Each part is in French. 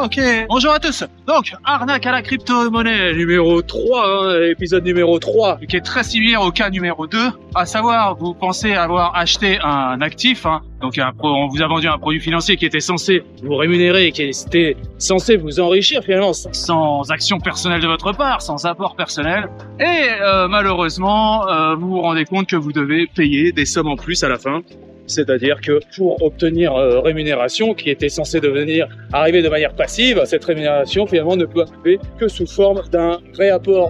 Ok, bonjour à tous. Donc, arnaque à la crypto-monnaie numéro 3, hein, épisode numéro 3, qui est très similaire au cas numéro 2. À savoir, vous pensez avoir acheté un actif, hein, donc on vous a vendu un produit financier qui était censé vous rémunérer, qui était censé vous enrichir finalement, sans action personnelle de votre part, sans apport personnel. Et malheureusement, vous vous rendez compte que vous devez payer des sommes en plus à la fin. C'est-à-dire que pour obtenir rémunération qui était censée arriver de manière passive, cette rémunération finalement ne peut arriver que sous forme d'un réapport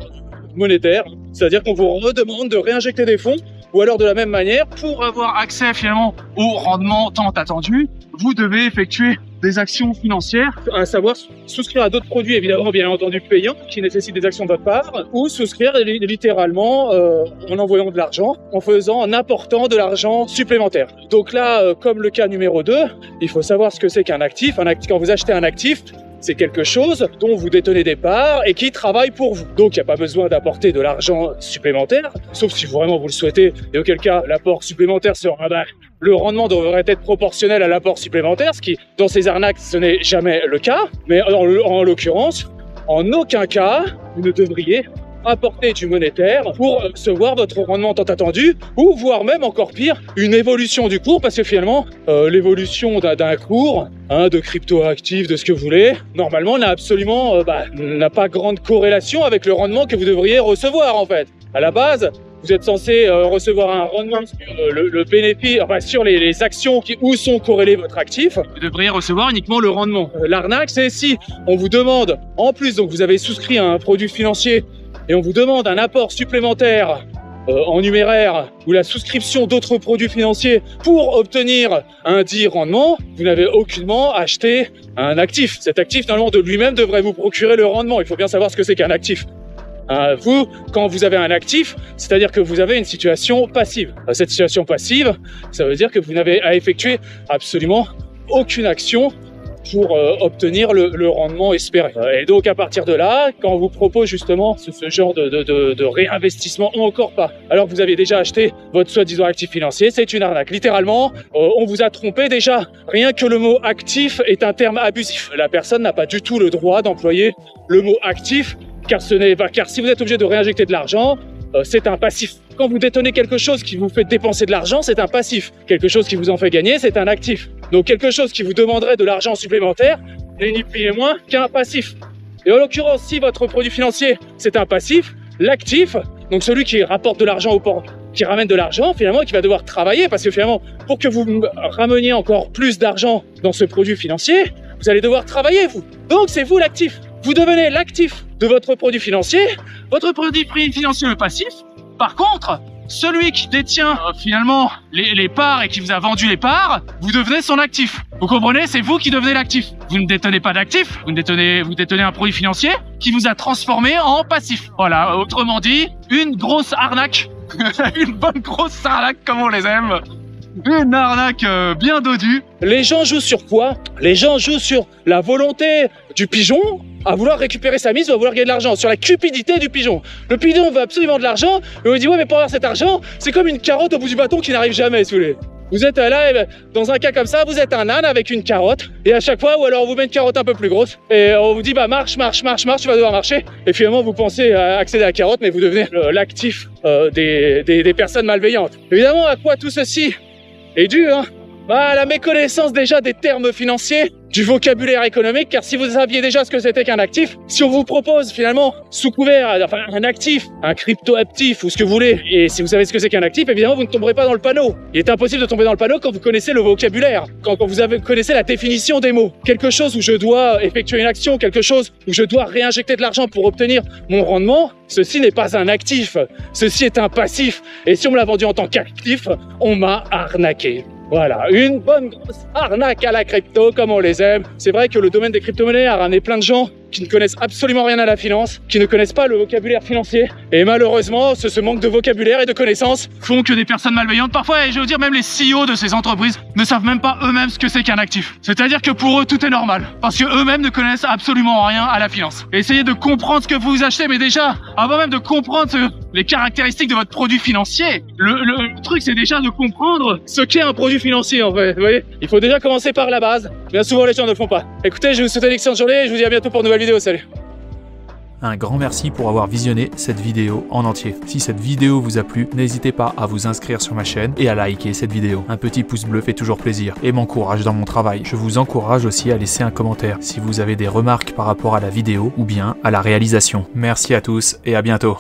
monétaire. C'est-à-dire qu'on vous redemande de réinjecter des fonds, ou alors de la même manière, pour avoir accès finalement au rendement tant attendu, vous devez effectuer des actions financières, à savoir souscrire à d'autres produits évidemment bien entendu payants qui nécessitent des actions de votre part, ou souscrire littéralement en envoyant de l'argent, en apportant de l'argent supplémentaire. Donc là, comme le cas numéro 2, il faut savoir ce que c'est qu'un actif. Quand vous achetez un actif, c'est quelque chose dont vous détenez des parts et qui travaille pour vous. Donc, il n'y a pas besoin d'apporter de l'argent supplémentaire, sauf si vraiment vous le souhaitez. Et auquel cas, l'apport supplémentaire sera... le rendement devrait être proportionnel à l'apport supplémentaire, ce qui, dans ces arnaques, ce n'est jamais le cas. Mais en l'occurrence, en aucun cas, vous ne devriez apporter du monétaire pour recevoir votre rendement tant attendu, ou voire même encore pire, une évolution du cours, parce que finalement, l'évolution d'un cours, de crypto-actifs, de ce que vous voulez, normalement n'a pas grande corrélation avec le rendement que vous devriez recevoir en fait. À la base, vous êtes censé recevoir un rendement sur le bénéfice, enfin sur les actions où sont corrélés votre actif. Vous devriez recevoir uniquement le rendement. L'arnaque, c'est si on vous demande, en plus, donc vous avez souscrit à un produit financier et on vous demande un apport supplémentaire en numéraire ou la souscription d'autres produits financiers pour obtenir un dit rendement, vous n'avez aucunement acheté un actif. Cet actif, normalement, de lui-même devrait vous procurer le rendement. Il faut bien savoir ce que c'est qu'un actif. Vous, quand vous avez un actif, c'est-à-dire que vous avez une situation passive. Cette situation passive, ça veut dire que vous n'avez à effectuer absolument aucune action pour obtenir le rendement espéré. Et donc à partir de là, quand on vous propose justement ce genre de réinvestissement, ou encore pas, alors que vous avez déjà acheté votre soi-disant actif financier, c'est une arnaque. Littéralement, on vous a trompé déjà. Rien que le mot actif est un terme abusif. La personne n'a pas du tout le droit d'employer le mot actif, car si vous êtes obligé de réinjecter de l'argent, c'est un passif. Quand vous détenez quelque chose qui vous fait dépenser de l'argent, c'est un passif. Quelque chose qui vous en fait gagner, c'est un actif. Donc quelque chose qui vous demanderait de l'argent supplémentaire n'est ni plus ni moins qu'un passif. Et en l'occurrence, si votre produit financier, c'est un passif, l'actif, donc celui qui rapporte de l'argent au port, qui ramène de l'argent, finalement, qui va devoir travailler, parce que finalement, pour que vous rameniez encore plus d'argent dans ce produit financier, vous allez devoir travailler, vous. Donc c'est vous l'actif. Vous devenez l'actif de votre produit financier. Votre produit financier est passif. Par contre, celui qui détient finalement les parts et qui vous a vendu les parts, vous devenez son actif. Vous comprenez? C'est vous qui devenez l'actif. Vous ne détenez pas d'actif, vous détenez un produit financier qui vous a transformé en passif. Voilà, autrement dit, une grosse arnaque. Une bonne grosse arnaque comme on les aime. Une arnaque bien dodue. Les gens jouent sur quoi? Les gens jouent sur la volonté du pigeon à vouloir récupérer sa mise ou à vouloir gagner de l'argent, sur la cupidité du pigeon. Le pigeon veut absolument de l'argent, et on lui dit ouais mais pour avoir cet argent, c'est comme une carotte au bout du bâton qui n'arrive jamais, si vous voulez. Vous êtes là, dans un cas comme ça, vous êtes un âne avec une carotte, et à chaque fois, ou alors on vous met une carotte un peu plus grosse, et on vous dit bah marche, tu vas devoir marcher, et finalement vous pensez accéder à la carotte, mais vous devenez l'actif des personnes malveillantes. Évidemment, à quoi tout ceci est dû, hein? La méconnaissance déjà des termes financiers, du vocabulaire économique, car si vous saviez déjà ce que c'était qu'un actif, si on vous propose finalement sous couvert, un actif, un crypto-actif ou ce que vous voulez, et si vous savez ce que c'est qu'un actif, évidemment vous ne tomberez pas dans le panneau. Il est impossible de tomber dans le panneau quand vous connaissez le vocabulaire, quand vous connaissez la définition des mots. Quelque chose où je dois effectuer une action, quelque chose où je dois réinjecter de l'argent pour obtenir mon rendement, ceci n'est pas un actif, ceci est un passif. Et si on me l'a vendu en tant qu'actif, on m'a arnaqué. Voilà, une bonne grosse arnaque à la crypto, comme on les aime. C'est vrai que le domaine des crypto-monnaies a ramené plein de gens qui ne connaissent absolument rien à la finance, qui ne connaissent pas le vocabulaire financier. Et malheureusement, ce manque de vocabulaire et de connaissances font que des personnes malveillantes, parfois, et je veux dire même les CEO de ces entreprises, ne savent même pas eux-mêmes ce que c'est qu'un actif. C'est-à-dire que pour eux, tout est normal, parce que eux-mêmes ne connaissent absolument rien à la finance. Essayez de comprendre ce que vous achetez, mais déjà, avant même de comprendre les caractéristiques de votre produit financier. Le truc, c'est déjà de comprendre ce qu'est un produit financier, en fait. Vous voyez, il faut déjà commencer par la base. Bien souvent, les gens ne le font pas. Écoutez, je vous souhaite une excellente journée et je vous dis à bientôt pour une nouvelle vidéo. Salut. Un grand merci pour avoir visionné cette vidéo en entier. Si cette vidéo vous a plu, n'hésitez pas à vous inscrire sur ma chaîne et à liker cette vidéo. Un petit pouce bleu fait toujours plaisir et m'encourage dans mon travail. Je vous encourage aussi à laisser un commentaire si vous avez des remarques par rapport à la vidéo ou bien à la réalisation. Merci à tous et à bientôt.